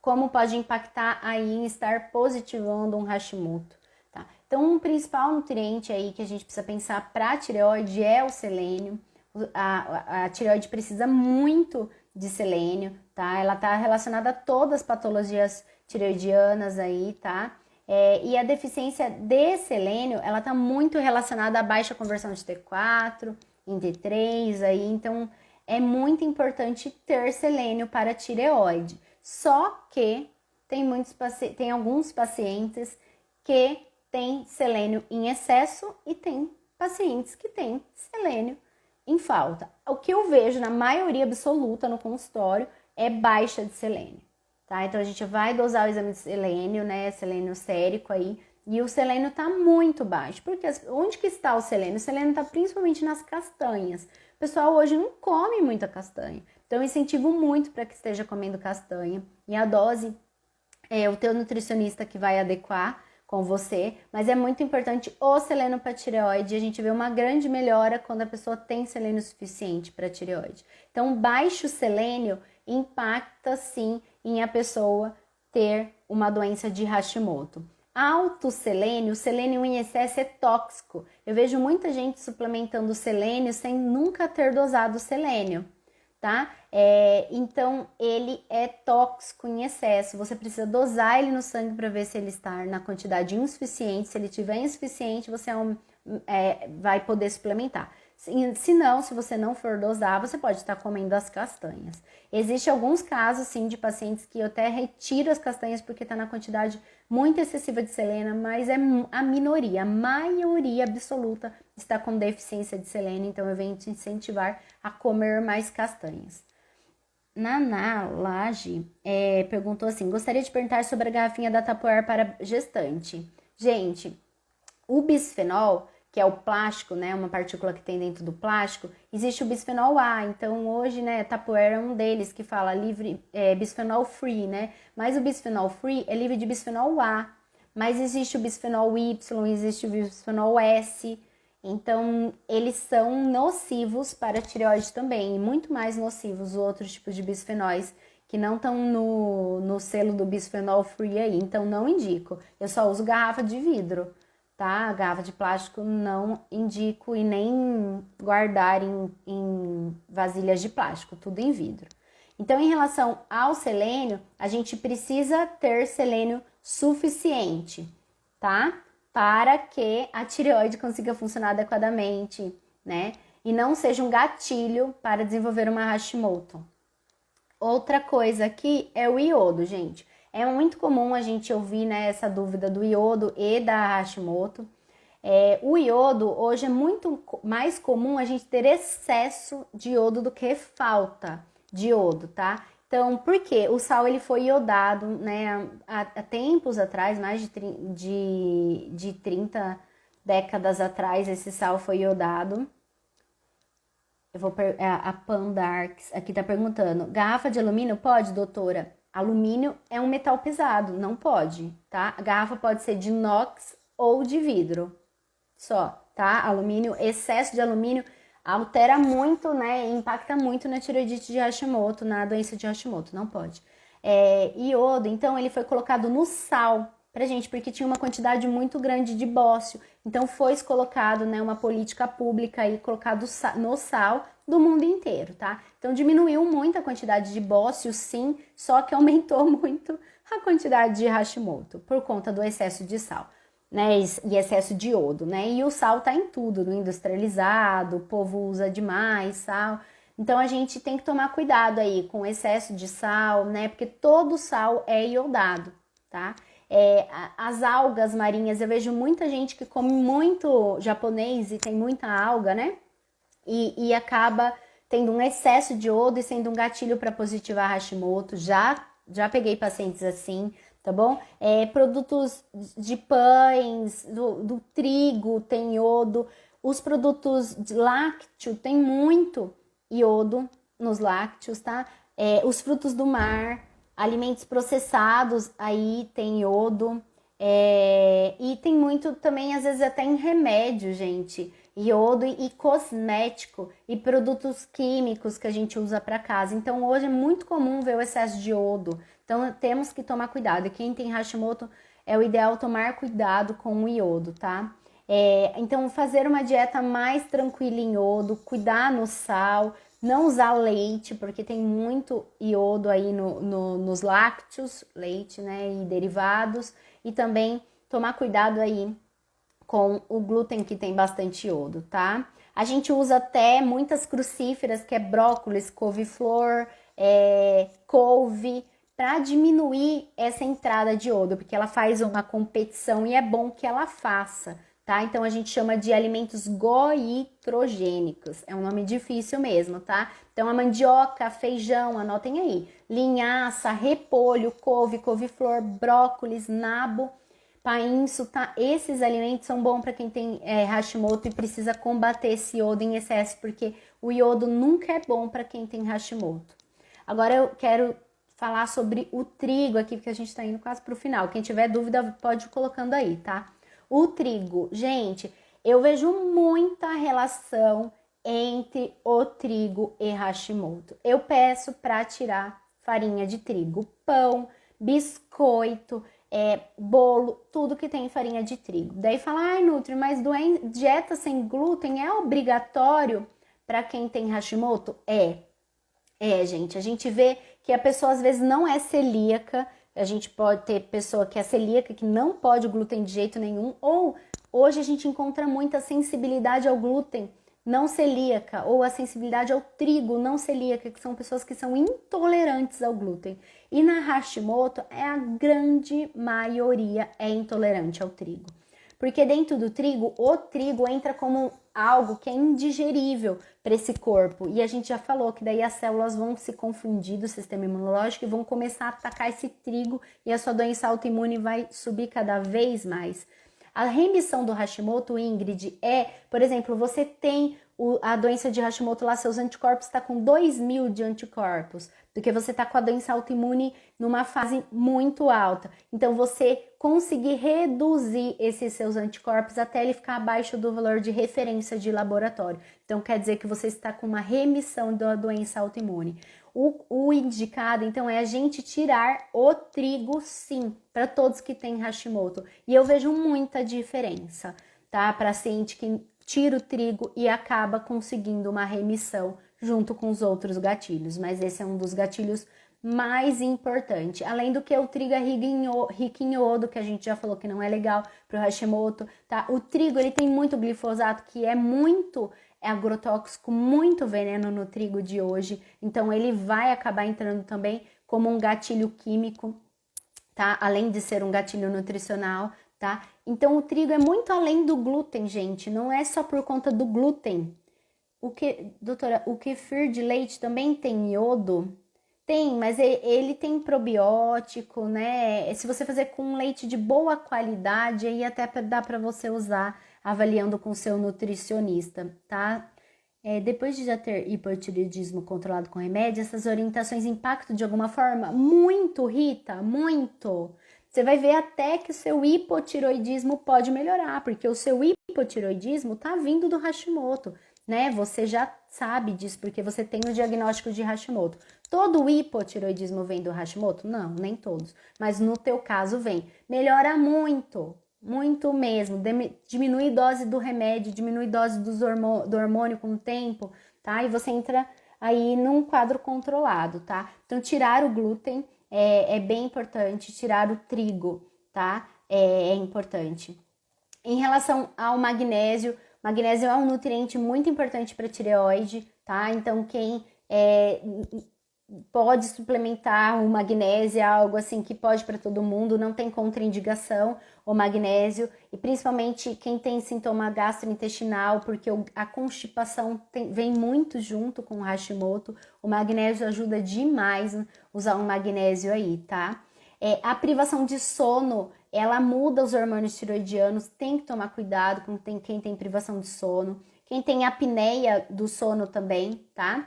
Como pode impactar aí em estar positivando um Hashimoto, tá? Então, um principal nutriente aí que a gente precisa pensar para a tireoide é o selênio. A tireoide precisa muito de selênio, tá? Ela tá relacionada a todas as patologias tireoidianas aí, tá? E a deficiência de selênio, ela tá muito relacionada à baixa conversão de T4, em T3 aí, então é muito importante ter selênio para a tireoide. Só que tem alguns pacientes que têm selênio em excesso e tem pacientes que têm selênio em falta. O que eu vejo na maioria absoluta no consultório é baixa de selênio, tá? Então a gente vai dosar o exame de selênio, né? Selênio sérico aí, e o selênio tá muito baixo. Porque onde que está o selênio? O selênio tá principalmente nas castanhas. O pessoal hoje não come muita castanha. Então, eu incentivo muito para que esteja comendo castanha. E a dose é o teu nutricionista que vai adequar com você. Mas é muito importante o selênio para tireoide. A gente vê uma grande melhora quando a pessoa tem selênio suficiente para tireoide. Então, baixo selênio impacta, sim, em a pessoa ter uma doença de Hashimoto. Alto selênio, o selênio em excesso é tóxico. Eu vejo muita gente suplementando selênio sem nunca ter dosado selênio, tá? Então, ele é tóxico em excesso. Você precisa dosar ele no sangue para ver se ele está na quantidade insuficiente. Se ele tiver insuficiente, você vai poder suplementar. Se não, se você não for dosar, você pode estar comendo as castanhas. Existem alguns casos, sim, de pacientes que eu até retiro as castanhas porque está na quantidade muito excessiva de selênio, mas é a minoria. A maioria absoluta está com deficiência de selênio, então eu venho te incentivar a comer mais castanhas. Naná Laje perguntou assim: gostaria de perguntar sobre a garrafinha da Tupperware para gestante. Gente, o bisfenol, que é o plástico, né, uma partícula que tem dentro do plástico, existe o bisfenol A. Então, hoje, né, Tupperware é um deles que fala livre, bisfenol free, né? Mas o bisfenol free é livre de bisfenol A. Mas existe o bisfenol Y, existe o bisfenol S. Então, eles são nocivos para a tireoide também, e muito mais nocivos os outros tipos de bisfenóis que não estão no selo do bisfenol free aí. Então, não indico. Eu só uso garrafa de vidro, tá? A garrafa de plástico não indico e nem guardar em vasilhas de plástico, tudo em vidro. Então, em relação ao selênio, a gente precisa ter selênio suficiente, tá? Para que a tireoide consiga funcionar adequadamente, né? E não seja um gatilho para desenvolver uma Hashimoto. Outra coisa aqui é o iodo, gente. É muito comum a gente ouvir, né, essa dúvida do iodo e da Hashimoto. O iodo, hoje é muito mais comum a gente ter excesso de iodo do que falta de iodo, tá? Então, por quê? O sal ele foi iodado, né, há tempos atrás, mais de 30 décadas atrás, esse sal foi iodado. A Pandarks aqui tá perguntando, garrafa de alumínio pode, doutora? Alumínio é um metal pesado, não pode, tá? A garrafa pode ser de inox ou de vidro, só, tá? Alumínio, excesso de alumínio altera muito, né? Impacta muito na tireoidite de Hashimoto, na doença de Hashimoto, não pode. Iodo, então, ele foi colocado no sal pra gente, porque tinha uma quantidade muito grande de bócio. Então, foi colocado, né, uma política pública aí, colocado no sal do mundo inteiro, tá? Então, diminuiu muito a quantidade de bócio, sim, só que aumentou muito a quantidade de Hashimoto, por conta do excesso de sal, né, e excesso de iodo, né? E o sal tá em tudo, no industrializado, o povo usa demais sal. Então, a gente tem que tomar cuidado aí com o excesso de sal, né? Porque todo sal é iodado, tá? As algas marinhas, eu vejo muita gente que come muito japonês e tem muita alga, né? E acaba tendo um excesso de iodo e sendo um gatilho para positivar Hashimoto. Já peguei pacientes assim, tá bom? Produtos de pães, do trigo tem iodo. Os produtos de lácteo tem muito iodo nos lácteos, tá? Os frutos do mar, alimentos processados, aí tem iodo. E tem muito também, às vezes, até em remédio, gente. Iodo e cosmético e produtos químicos que a gente usa para casa. Então, hoje é muito comum ver o excesso de iodo. Então, temos que tomar cuidado. E quem tem Hashimoto, é o ideal tomar cuidado com o iodo, tá? Então, fazer uma dieta mais tranquila em iodo, cuidar no sal, não usar leite, porque tem muito iodo aí nos lácteos, leite, né, e derivados. E também tomar cuidado aí com o glúten, que tem bastante iodo, tá? A gente usa até muitas crucíferas, que é brócolis, couve-flor, couve, para diminuir essa entrada de iodo, porque ela faz uma competição e é bom que ela faça, tá? Então a gente chama de alimentos goitrogênicos, é um nome difícil mesmo, tá? Então a mandioca, feijão, anotem aí, linhaça, repolho, couve-flor, brócolis, nabo, painço, tá? Esses alimentos são bons para quem tem Hashimoto e precisa combater esse iodo em excesso, porque o iodo nunca é bom para quem tem Hashimoto. Agora eu quero falar sobre o trigo aqui, porque a gente tá indo quase pro final. Quem tiver dúvida pode ir colocando aí, tá? O trigo, gente, eu vejo muita relação entre o trigo e Hashimoto. Eu peço para tirar farinha de trigo, pão, biscoito, bolo, tudo que tem farinha de trigo. Daí fala, ai, Nutri, mas dieta sem glúten é obrigatório para quem tem Hashimoto? Gente, a gente vê que a pessoa às vezes não é celíaca, a gente pode ter pessoa que é celíaca, que não pode o glúten de jeito nenhum, ou hoje a gente encontra muita sensibilidade ao glúten não celíaca, ou a sensibilidade ao trigo não celíaca, que são pessoas que são intolerantes ao glúten. E na Hashimoto, a grande maioria é intolerante ao trigo. Porque dentro do trigo, o trigo entra como algo que é indigerível para esse corpo. E a gente já falou que daí as células vão se confundir do sistema imunológico e vão começar a atacar esse trigo e a sua doença autoimune vai subir cada vez mais. A remissão do Hashimoto, Ingrid, por exemplo, você tem a doença de Hashimoto lá, seus anticorpos está com 2.000 de anticorpos, porque você está com a doença autoimune numa fase muito alta. Então, você conseguir reduzir esses seus anticorpos até ele ficar abaixo do valor de referência de laboratório. Então, quer dizer que você está com uma remissão da doença autoimune. O indicado, então, é a gente tirar o trigo, sim, para todos que têm Hashimoto. E eu vejo muita diferença, tá? Paciente que tira o trigo e acaba conseguindo uma remissão junto com os outros gatilhos. Mas esse é um dos gatilhos mais importante. Além do que o trigo é rico em iodo, que a gente já falou que não é legal para o Hashimoto, tá? O trigo, ele tem muito glifosato, que é muito agrotóxico, muito veneno no trigo de hoje. Então, ele vai acabar entrando também como um gatilho químico, tá? Além de ser um gatilho nutricional, tá? Então, o trigo é muito além do glúten, gente. Não é só por conta do glúten. Doutora, o kefir de leite também tem iodo? Tem, mas ele tem probiótico, né? Se você fazer com leite de boa qualidade, aí até dá para você usar avaliando com seu nutricionista, tá? Depois de já ter hipotireoidismo controlado com remédio, essas orientações impactam de alguma forma? Muito, Rita, muito. Você vai ver até que o seu hipotireoidismo pode melhorar, porque o seu hipotireoidismo tá vindo do Hashimoto, né? Você já sabe disso, porque você tem o diagnóstico de Hashimoto. Todo o hipotireoidismo vem do Hashimoto? Não, nem todos. Mas no teu caso vem. Melhora muito, muito mesmo. Diminui dose do remédio, diminui dose do hormônio com o tempo, tá? E você entra aí num quadro controlado, tá? Então, tirar o glúten é bem importante, tirar o trigo, tá? É importante. Em relação ao magnésio é um nutriente muito importante para a tireoide, tá? Então, quem pode suplementar o magnésio, é algo assim que pode para todo mundo, não tem contraindicação o magnésio, e principalmente quem tem sintoma gastrointestinal, porque a constipação vem muito junto com o Hashimoto, o magnésio ajuda demais usar um magnésio aí, tá? A privação de sono, ela muda os hormônios tiroidianos, tem que tomar cuidado com quem tem privação de sono, quem tem apneia do sono também, tá?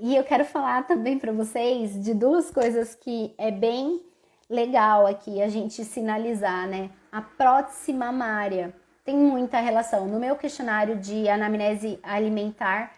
E eu quero falar também para vocês de duas coisas que é bem legal aqui a gente sinalizar, né? A prótese mamária tem muita relação. No meu questionário de anamnese alimentar,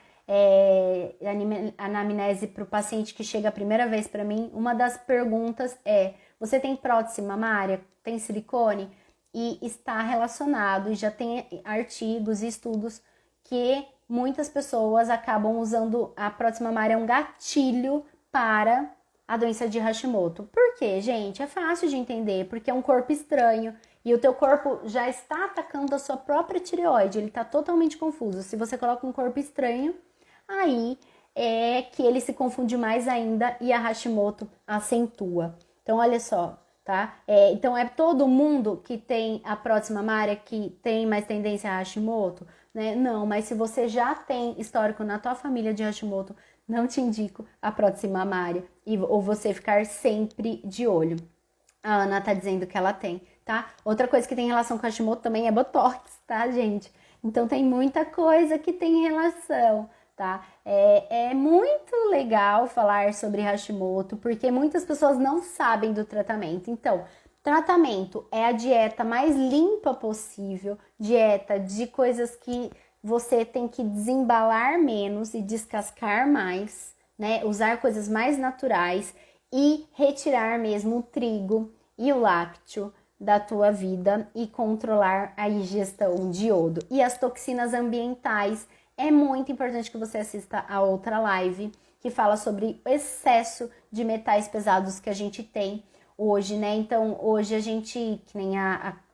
anamnese para o paciente que chega a primeira vez para mim, uma das perguntas é: você tem prótese mamária? Tem silicone? E está relacionado, e já tem artigos e estudos que muitas pessoas acabam usando a prótese mamária um gatilho para a doença de Hashimoto. Por quê, gente? É fácil de entender, porque é um corpo estranho e o teu corpo já está atacando a sua própria tireoide, ele está totalmente confuso. Se você coloca um corpo estranho, aí é que ele se confunde mais ainda e a Hashimoto acentua. Então, olha só, tá? Então, é todo mundo que tem a prótese mamária que tem mais tendência a Hashimoto, né? Não, mas se você já tem histórico na tua família de Hashimoto, não te indico a prótese mamária ou você ficar sempre de olho. A Ana tá dizendo que ela tem, tá? Outra coisa que tem relação com Hashimoto também é Botox, tá, gente? Então, tem muita coisa que tem relação, tá? É muito legal falar sobre Hashimoto, porque muitas pessoas não sabem do tratamento. Então, tratamento é a dieta mais limpa possível, dieta de coisas que você tem que desembalar menos e descascar mais, né? Usar coisas mais naturais e retirar mesmo o trigo e o lácteo da tua vida e controlar a ingestão de iodo. E as toxinas ambientais, é muito importante que você assista a outra live que fala sobre o excesso de metais pesados que a gente tem hoje, né? Então, hoje a gente, que nem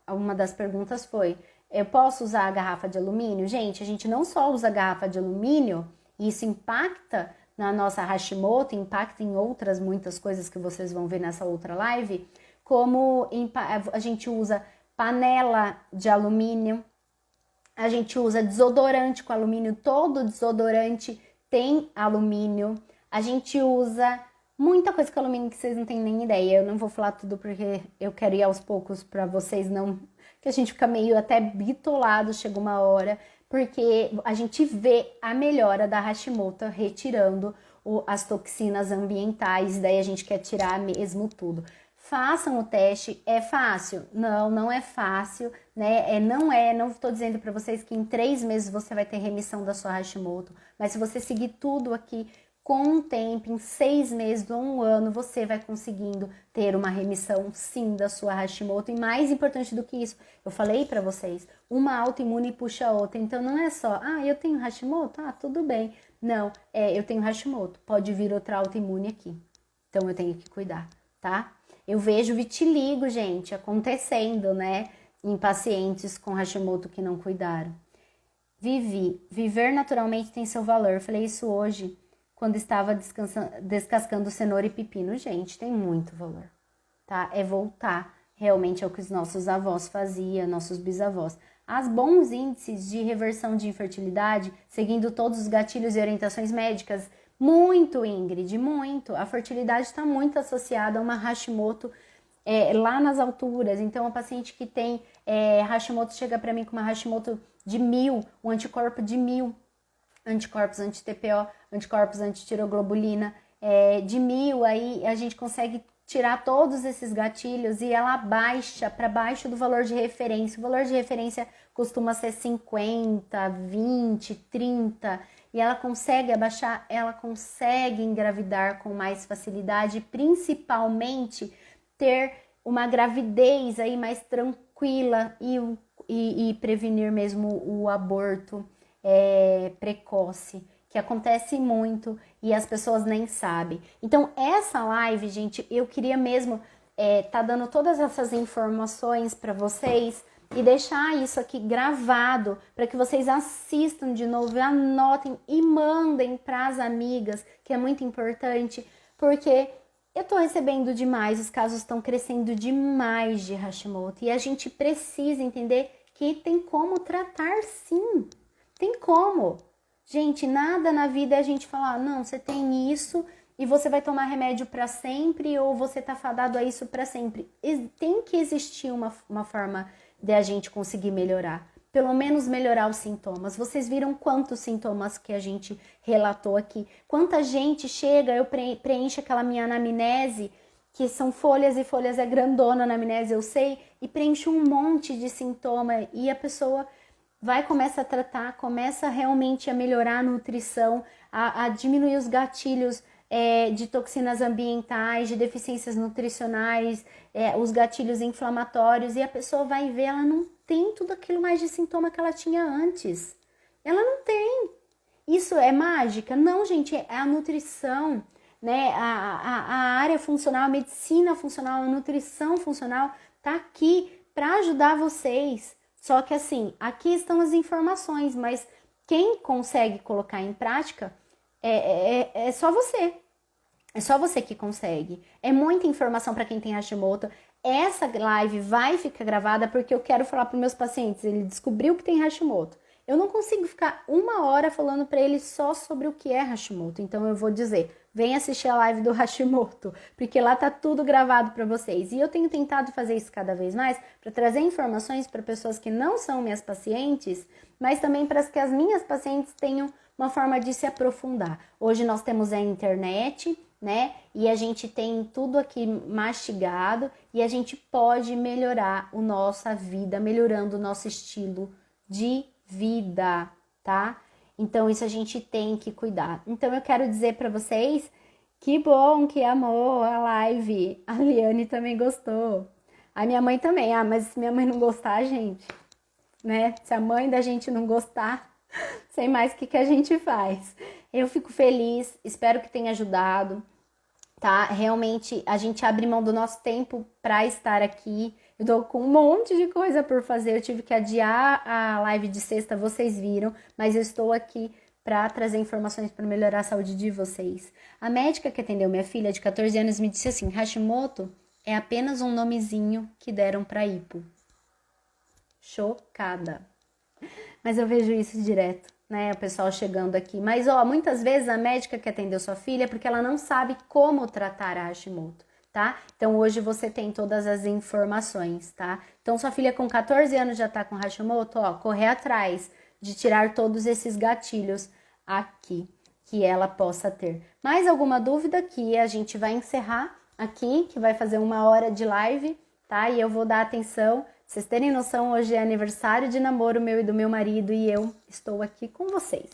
uma das perguntas foi: eu posso usar a garrafa de alumínio? Gente, a gente não só usa a garrafa de alumínio, e isso impacta na nossa Hashimoto, impacta em outras muitas coisas que vocês vão ver nessa outra live, como a gente usa panela de alumínio, a gente usa desodorante com alumínio, todo desodorante tem alumínio, a gente usa muita coisa com alumínio que vocês não têm nem ideia. Eu não vou falar tudo porque eu quero ir aos poucos para vocês não... que a gente fica meio até bitolado, chega uma hora, porque a gente vê a melhora da Hashimoto retirando as toxinas ambientais, daí a gente quer tirar mesmo tudo. Façam o teste, é fácil? Não, não é fácil, né? Não estou dizendo para vocês que em 3 meses você vai ter remissão da sua Hashimoto, mas se você seguir tudo aqui com o tempo, em 6 meses ou 1 ano, você vai conseguindo ter uma remissão, sim, da sua Hashimoto. E mais importante do que isso, eu falei para vocês, uma autoimune puxa a outra. Então, não é só, eu tenho Hashimoto? Tudo bem. Não, eu tenho Hashimoto, pode vir outra autoimune aqui. Então, eu tenho que cuidar, tá? Eu vejo vitiligo, gente, acontecendo, né? Em pacientes com Hashimoto que não cuidaram. Viver naturalmente tem seu valor. Eu falei isso hoje, quando estava descascando cenoura e pepino. Gente, tem muito valor, tá? É voltar realmente ao que os nossos avós faziam, nossos bisavós. As bons índices de reversão de infertilidade, seguindo todos os gatilhos e orientações médicas, muito, Ingrid, muito. A fertilidade está muito associada a uma Hashimoto lá nas alturas. Então, a paciente que tem Hashimoto chega para mim com uma Hashimoto de 1000, um anticorpo de 1000, anticorpos anti-TPO, anticorpos anti-tiroglobulina, de 1000, aí a gente consegue tirar todos esses gatilhos e ela baixa para baixo do valor de referência. O valor de referência costuma ser 50, 20, 30, e ela consegue abaixar, ela consegue engravidar com mais facilidade, principalmente ter uma gravidez aí mais tranquila e prevenir mesmo o aborto precoce, que acontece muito e as pessoas nem sabem. Então, essa live, gente, eu queria mesmo tá dando todas essas informações para vocês e deixar isso aqui gravado para que vocês assistam de novo, anotem e mandem para as amigas, que é muito importante, porque eu tô recebendo demais, os casos estão crescendo demais de Hashimoto e a gente precisa entender que tem como tratar, sim. Tem como. Gente, nada na vida é a gente falar, não, você tem isso e você vai tomar remédio para sempre ou você tá fadado a isso para sempre. Tem que existir uma forma de a gente conseguir melhorar. Pelo menos melhorar os sintomas. Vocês viram quantos sintomas que a gente relatou aqui? Quanta gente chega, eu preencho aquela minha anamnese, que são folhas e folhas, é grandona a anamnese, eu sei, e preencho um monte de sintoma e a pessoa vai começar a tratar, começa realmente a melhorar a nutrição, a diminuir os gatilhos de toxinas ambientais, de deficiências nutricionais, os gatilhos inflamatórios, e a pessoa vai ver, ela não tem tudo aquilo mais de sintoma que ela tinha antes. Ela não tem. Isso é mágica? Não, gente, é a nutrição, né? A área funcional, a medicina funcional, a nutrição funcional tá aqui para ajudar vocês. Só que assim, aqui estão as informações, mas quem consegue colocar em prática é só você. É só você que consegue. É muita informação para quem tem Hashimoto. Essa live vai ficar gravada porque eu quero falar para meus pacientes. Ele descobriu que tem Hashimoto. Eu não consigo ficar 1 hora falando para ele só sobre o que é Hashimoto. Então eu vou dizer, vem assistir a live do Hashimoto, porque lá tá tudo gravado para vocês. E eu tenho tentado fazer isso cada vez mais para trazer informações para pessoas que não são minhas pacientes, mas também para que as minhas pacientes tenham uma forma de se aprofundar. Hoje nós temos a internet, né? E a gente tem tudo aqui mastigado e a gente pode melhorar a nossa vida, melhorando o nosso estilo de vida, tá? Então isso a gente tem que cuidar. Então eu quero dizer para vocês que bom que amou a live. A Liane também gostou. A minha mãe também. Mas se minha mãe não gostar, gente, né? Se a mãe da gente não gostar, sei mais o que a gente faz. Eu fico feliz, espero que tenha ajudado, tá? Realmente a gente abre mão do nosso tempo para estar aqui. Eu tô com um monte de coisa por fazer, eu tive que adiar a live de sexta, vocês viram, mas eu estou aqui para trazer informações para melhorar a saúde de vocês. A médica que atendeu minha filha de 14 anos me disse assim, Hashimoto é apenas um nomezinho que deram para hipo. Chocada. Mas eu vejo isso direto, né? O pessoal chegando aqui. Mas, muitas vezes a médica que atendeu sua filha é porque ela não sabe como tratar a Hashimoto, tá? Então, hoje você tem todas as informações, tá? Então, sua filha com 14 anos já tá com Hashimoto, correr atrás de tirar todos esses gatilhos aqui que ela possa ter. Mais alguma dúvida que a gente vai encerrar aqui, que vai fazer 1 hora de live, tá? E eu vou dar atenção. Vocês terem noção, hoje é aniversário de namoro meu e do meu marido e eu estou aqui com vocês,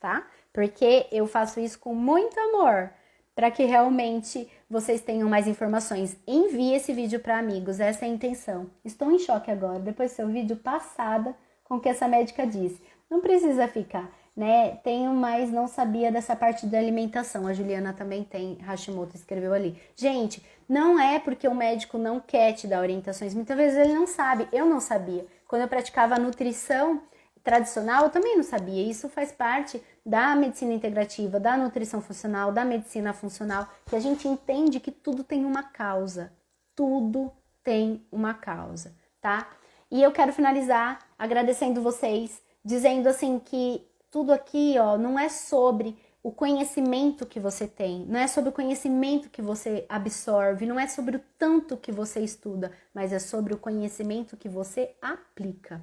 tá? porque eu faço isso com muito amor, para que realmente vocês tenham mais informações. Envie esse vídeo para amigos, essa é a intenção. Estou em choque agora, depois do seu vídeo, passada com o que essa médica disse. Não precisa ficar, né? Tenho, mas não sabia dessa parte da alimentação. A Juliana também tem, Hashimoto escreveu ali. Gente, não é porque o médico não quer te dar orientações, muitas vezes ele não sabe, eu não sabia. Quando eu praticava nutrição tradicional, eu também não sabia. Isso faz parte da medicina integrativa, da nutrição funcional, da medicina funcional, que a gente entende que tudo tem uma causa. Tudo tem uma causa, tá? E eu quero finalizar agradecendo vocês, dizendo assim que tudo aqui, ó, não é sobre o conhecimento que você tem, não é sobre o conhecimento que você absorve, não é sobre o tanto que você estuda, mas é sobre o conhecimento que você aplica.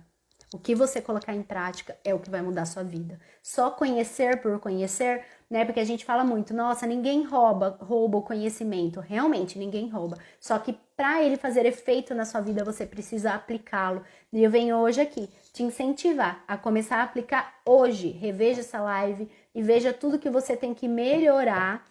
O que você colocar em prática é o que vai mudar a sua vida. Só conhecer por conhecer, né? Porque a gente fala muito, nossa, ninguém rouba o conhecimento. Realmente, ninguém rouba. Só que para ele fazer efeito na sua vida, você precisa aplicá-lo. E eu venho hoje aqui te incentivar a começar a aplicar hoje. Reveja essa live e veja tudo que você tem que melhorar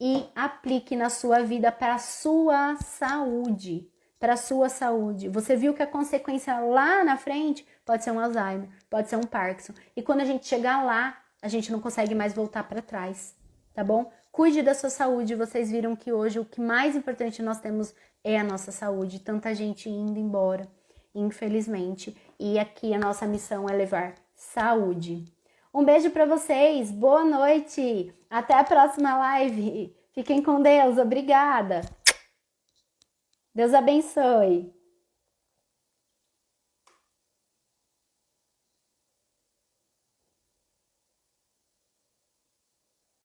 e aplique na sua vida para a sua saúde. Para a sua saúde. Você viu que a consequência lá na frente pode ser um Alzheimer, pode ser um Parkinson. E quando a gente chegar lá, a gente não consegue mais voltar para trás, tá bom? Cuide da sua saúde. Vocês viram que hoje o que mais importante nós temos é a nossa saúde. Tanta gente indo embora, infelizmente. E aqui a nossa missão é levar saúde. Um beijo para vocês. Boa noite. Até a próxima live. Fiquem com Deus. Obrigada. Deus abençoe.